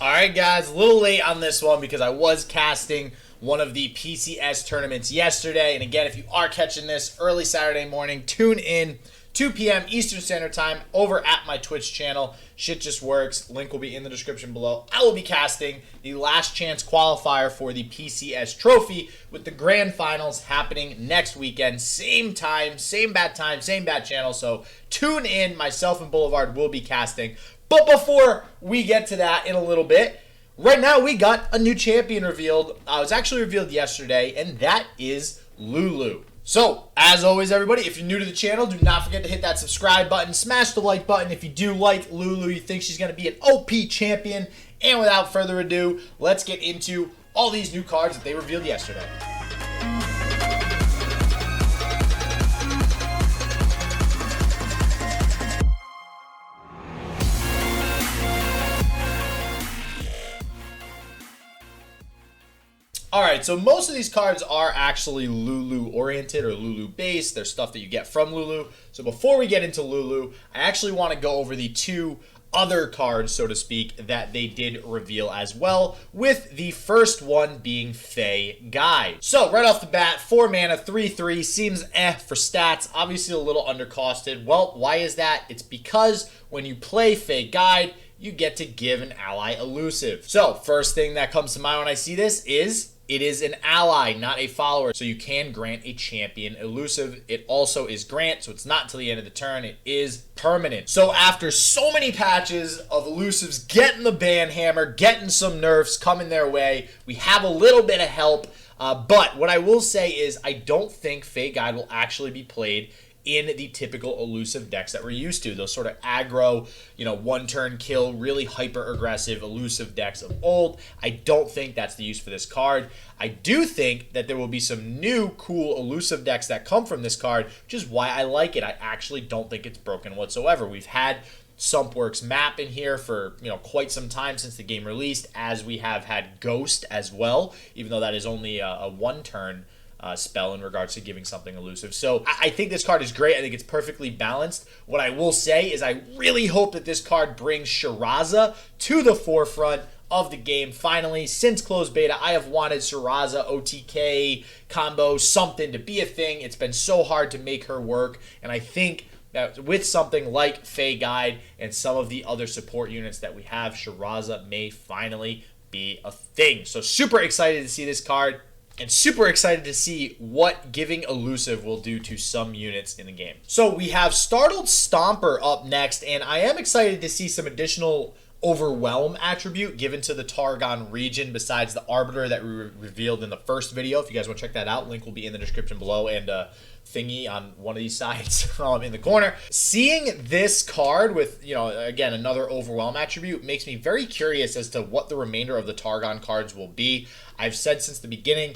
Alright guys, a little late on this one because I was casting one of the PCS tournaments yesterday. And again, if you are catching this early Saturday morning, tune in 2 p.m. Eastern Standard Time over at my Twitch channel. Shit just works. Link will be in the description below. I will be casting the last chance qualifier for the PCS trophy with the grand finals happening next weekend. Same time, same bat channel. So tune in. Myself and Boulevard will be casting. But before we get to that in a little bit, right now we got a new champion revealed. It was actually revealed yesterday, and that is Lulu. So, as always, everybody, if you're new to the channel, do not forget to hit that subscribe button, smash the like button if you do like Lulu, you think she's going to be an OP champion. And without further ado, let's get into all these new cards that they revealed yesterday. Alright, so most of these cards are actually Lulu oriented or Lulu based. They're stuff that you get from Lulu. So before we get into Lulu, I actually want to go over the two other cards, so to speak, that they did reveal as well, with the first one being Fey Guide. So right off the bat, 4 mana, 3/3, seems for stats, obviously a little undercosted. Well, why is that? It's because when you play Fey Guide, you get to give an ally elusive. So first thing that comes to mind when I see this is it is an ally, not a follower, so you can grant a champion elusive. It also is grant, so it's not until the end of the turn. It is permanent. So after so many patches of elusives getting the ban hammer, getting some nerfs coming their way, we have a little bit of help. But what I will say is I don't think Fey Guide will actually be played in the typical elusive decks that we're used to. Those sort of aggro, one-turn kill, really hyper-aggressive elusive decks of old. I don't think that's the use for this card. I do think that there will be some new cool elusive decks that come from this card, which is why I like it. I actually don't think it's broken whatsoever. We've had Sumpworks map in here for quite some time since the game released, as we have had Ghost as well, even though that is only a one-turn spell in regards to giving something elusive. So I think this card is great. I think it's perfectly balanced. What I will say is I really hope that this card brings Shiraza to the forefront of the game. Finally, since closed beta, I have wanted Shiraza OTK combo, something to be a thing. It's been so hard to make her work, and I think that with something like Fey Guide and some of the other support units that we have, Shiraza may finally be a thing. So super excited to see this card. And super excited to see what giving elusive will do to some units in the game. So we have Startled Stomper up next, and I am excited to see some additional Overwhelm attribute given to the Targon region besides the Arbiter that we revealed in the first video. If you guys want to check that out, link will be in the description below, and thingy on one of these sides in the corner. Seeing this card with, again, another Overwhelm attribute makes me very curious as to what the remainder of the Targon cards will be. I've said since the beginning,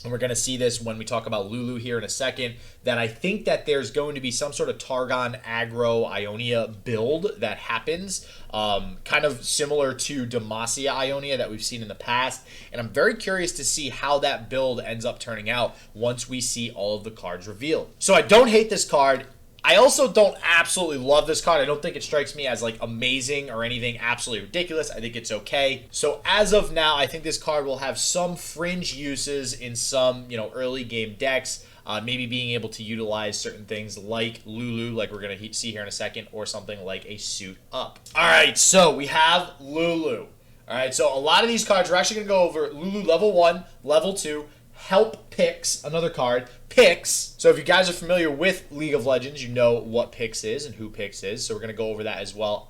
and we're going to see this when we talk about Lulu here in a second, that I think that there's going to be some sort of Targon aggro Ionia build that happens, kind of similar to Demacia Ionia that we've seen in the past. And I'm very curious to see how that build ends up turning out once we see all of the cards revealed. So I don't hate this card. I also don't absolutely love this card. I don't think it strikes me as like amazing or anything absolutely ridiculous. I think it's okay. So as of now, I think this card will have some fringe uses in some, early game decks. Maybe being able to utilize certain things like Lulu, like we're going to see here in a second, or something like a Suit Up. All right, so we have Lulu. All right, so a lot of these cards, we're actually going to go over Lulu level 1, level 2, Help Pix, another card, Pix. So if you guys are familiar with League of Legends, you know what Pix is and who Pix is. So we're going to go over that as well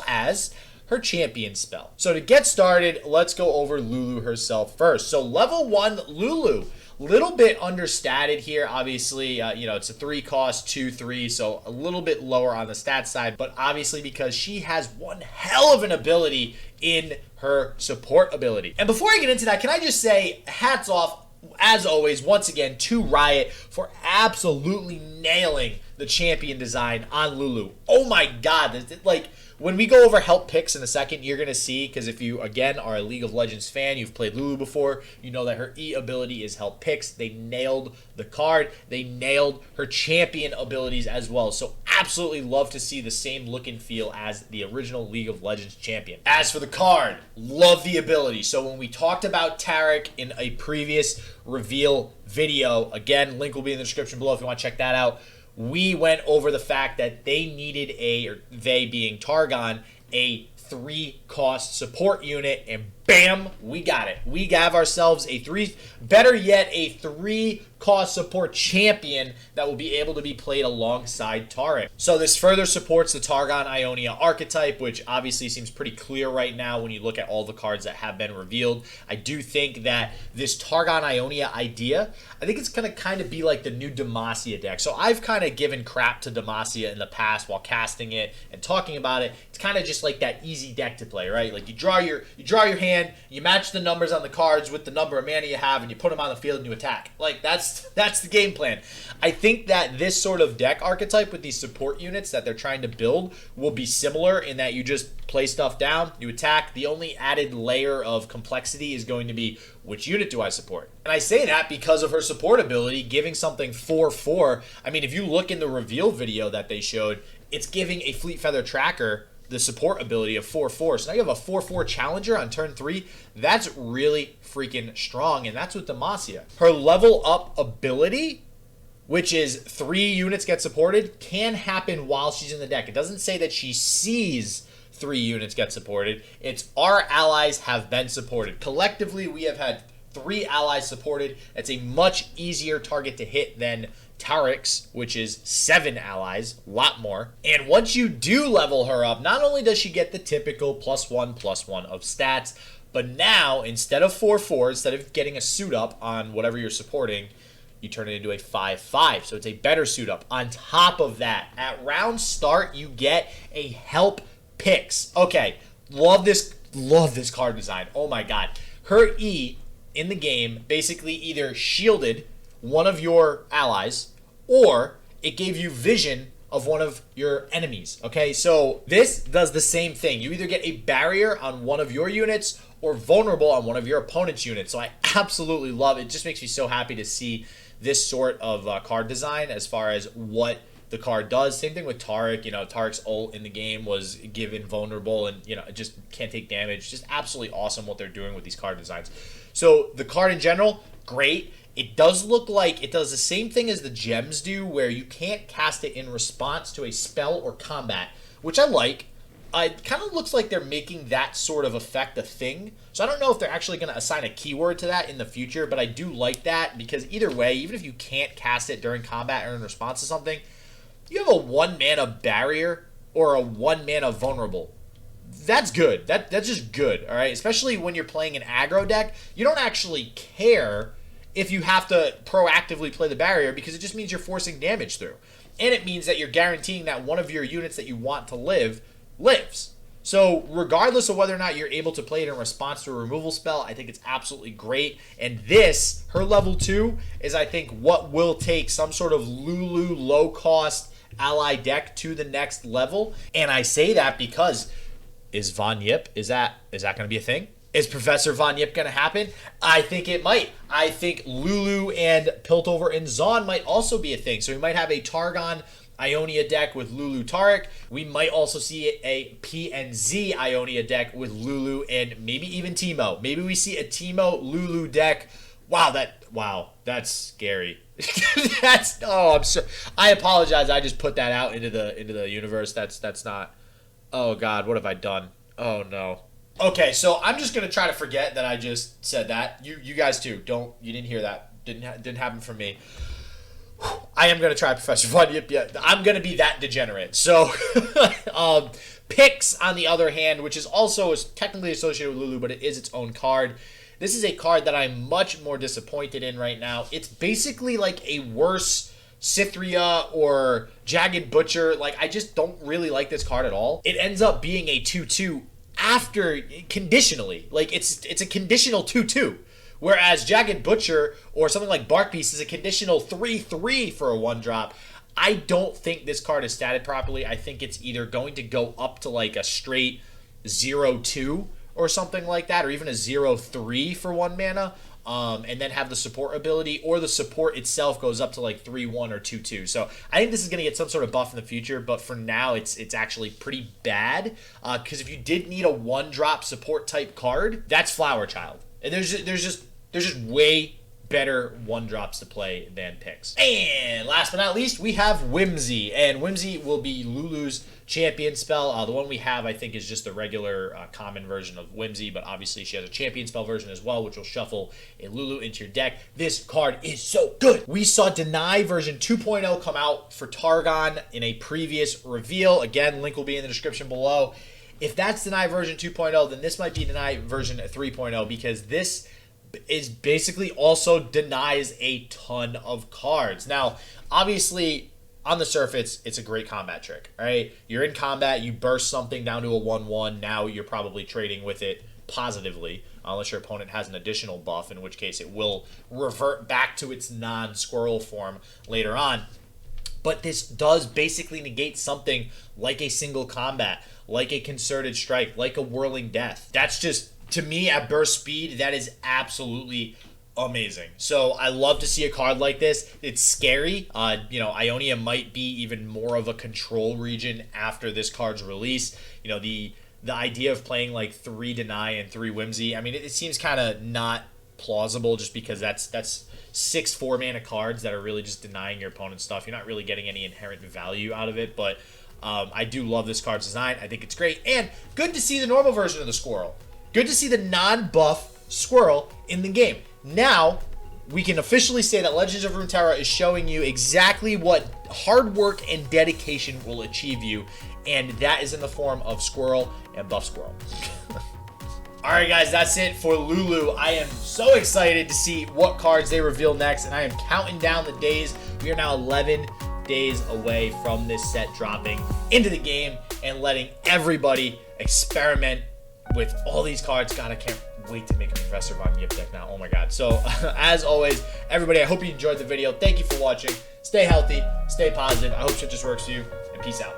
as her champion spell. So to get started, let's go over Lulu herself first. So level 1 Lulu, little bit understated here. Obviously, it's a 3 cost, 2/3, so a little bit lower on the stat side, but obviously because she has one hell of an ability in her support ability. And before I get into that, can I just say hats off. as always, once again, to Riot for absolutely nailing the champion design on Lulu. Oh my god, like, when we go over help picks in a second, you're going to see, because if you, again, are a League of Legends fan, you've played Lulu before, you know that her E ability is help picks. They nailed the card. They nailed her champion abilities as well. So absolutely love to see the same look and feel as the original League of Legends champion. As for the card, love the ability. So when we talked about Tarek in a previous reveal video, again, link will be in the description below if you want to check that out. We went over the fact that they needed or they being Targon, a 3-cost support unit, and bam, we got it. We have ourselves a 3, better yet, a 3-cost support champion that will be able to be played alongside Tarek. So this further supports the Targon Ionia archetype, which obviously seems pretty clear right now when you look at all the cards that have been revealed. I do think that this Targon Ionia idea, I think it's going to kind of be like the new Demacia deck. So I've kind of given crap to Demacia in the past while casting it and talking about it. It's kind of just like that easy deck to play, right? Like you draw your hand, you match the numbers on the cards with the number of mana you have, and you put them on the field and you attack. Like that's the game plan. I think that this sort of deck archetype with these support units that they're trying to build will be similar in that you just play stuff down, you attack. The only added layer of complexity is going to be, which unit do I support? And I say that because of her support ability, giving something 4/4. I mean, if you look in the reveal video that they showed, it's giving a Fleet Feather Tracker the support ability of 4/4. So now you have a 4/4 challenger on turn 3. That's really freaking strong, and that's with Demacia. Her level up ability, which is 3 units get supported, can happen while she's in the deck. It doesn't say that she sees 3 units get supported. It's our allies have been supported. Collectively, we have had 3 allies supported. It's a much easier target to hit than Tarek's, which is 7 allies, a lot more. And once you do level her up, not only does she get the typical +1/+1 of stats, but now, instead of 4/4, instead of getting a suit up on whatever you're supporting, you turn it into a 5/5. So it's a better suit up. On top of that, at round start, you get a help picks. Okay, love this card design. Oh my god. Her E in the game basically either shielded one of your allies or it gave you vision of one of your enemies. Okay, so this does the same thing. You either get a barrier on one of your units or vulnerable on one of your opponent's units. So I absolutely love it. It just makes me so happy to see this sort of card design as far as what the card does. Same thing with Tarek. You know, Tarek's ult in the game was given vulnerable and, you know, it just can't take damage. Just absolutely awesome what they're doing with these card designs. So the card in general, great. It does look like it does the same thing as the gems do, where you can't cast it in response to a spell or combat, which I like. It kind of looks like they're making that sort of effect a thing. So I don't know if they're actually going to assign a keyword to that in the future, but I do like that because either way, even if you can't cast it during combat or in response to something, you have a 1-mana barrier or a 1-mana vulnerable. That's good. That's just good, all right? Especially when you're playing an aggro deck, you don't actually care if you have to proactively play the barrier because it just means you're forcing damage through. And it means that you're guaranteeing that one of your units that you want to live lives. So regardless of whether or not you're able to play it in response to a removal spell, I think it's absolutely great. And this, her level 2, is I think what will take some sort of Lulu low-cost ally deck to the next level. And I say that because is Von Yipp, is that going to be a thing? Is Professor Von Yipp going to happen? I think it might. I think Lulu and Piltover and Zaun might also be a thing. So we might have a Targon Ionia deck with Lulu Tarek. We might also see a PNZ Ionia deck with Lulu and maybe even Teemo. Maybe we see a Teemo Lulu deck. Wow, that's scary. I apologize. I just put that out into the universe. That's not. Oh God, what have I done? Oh no. Okay, so I'm just gonna try to forget that I just said that. You guys too. You didn't hear that. Didn't happen for me. I am gonna try Professor Von Yipp. Yeah, I'm gonna be that degenerate. So, Pix on the other hand, which is also technically associated with Lulu, but it is its own card. This is a card that I'm much more disappointed in right now. It's basically like a worse Cythria or Jagged Butcher. Like, I just don't really like this card at all. It ends up being a 2/2 after conditionally. Like, it's a conditional 2/2, Whereas Jagged Butcher or something like Bark Beast is a conditional 3/3 for a 1-drop. I don't think this card is statted properly. I think it's either going to go up to like a straight 0/2 or something like that, or even a 0/3 for 1 mana, and then have the support ability, or the support itself goes up to like 3/1 or 2/2. So I think this is going to get some sort of buff in the future, but for now it's actually pretty bad, because if you did need a 1-drop support type card, that's Flower Child. And there's just way better 1-drops to play than Pix. And last but not least, we have Whimsy. And Whimsy will be Lulu's champion spell. The one we have, I think, is just the regular common version of Whimsy, but obviously she has a champion spell version as well, which will shuffle a Lulu into your deck. This card is so good. We saw Deny version 2.0 come out for Targon in a previous reveal. Again, link will be in the description below. If that's Deny version 2.0, then this might be Deny version 3.0, because this is basically also denies a ton of cards. Now, obviously, on the surface, it's a great combat trick, right? You're in combat, you burst something down to a 1/1, now you're probably trading with it positively, unless your opponent has an additional buff, in which case it will revert back to its non-squirrel form later on. But this does basically negate something like a single combat, like a concerted strike, like a whirling death. That's just, to me, at burst speed, that is absolutely amazing. So I love to see a card like this. It's scary. Ionia might be even more of a control region after this card's release. The idea of playing like 3 Deny and 3 Whimsy, I mean, it seems kind of not plausible, just because that's 6 4-mana cards that are really just denying your opponent's stuff. You're not really getting any inherent value out of it, but I do love this card's design. I think it's great, and good to see the normal version of the squirrel. Good to see the non-buff squirrel in the game. Now, we can officially say that Legends of Runeterra is showing you exactly what hard work and dedication will achieve you, and that is in the form of squirrel and buff squirrel. Alright guys, that's it for Lulu. I am so excited to see what cards they reveal next, and I am counting down the days. We are now 11 days away from this set dropping into the game and letting everybody experiment with all these cards. God, I can't wait to make a Professor Von Yipp deck now. Oh my god. So, as always, everybody, I hope you enjoyed the video. Thank you for watching. Stay healthy. Stay positive. I hope shit just works for you. And peace out.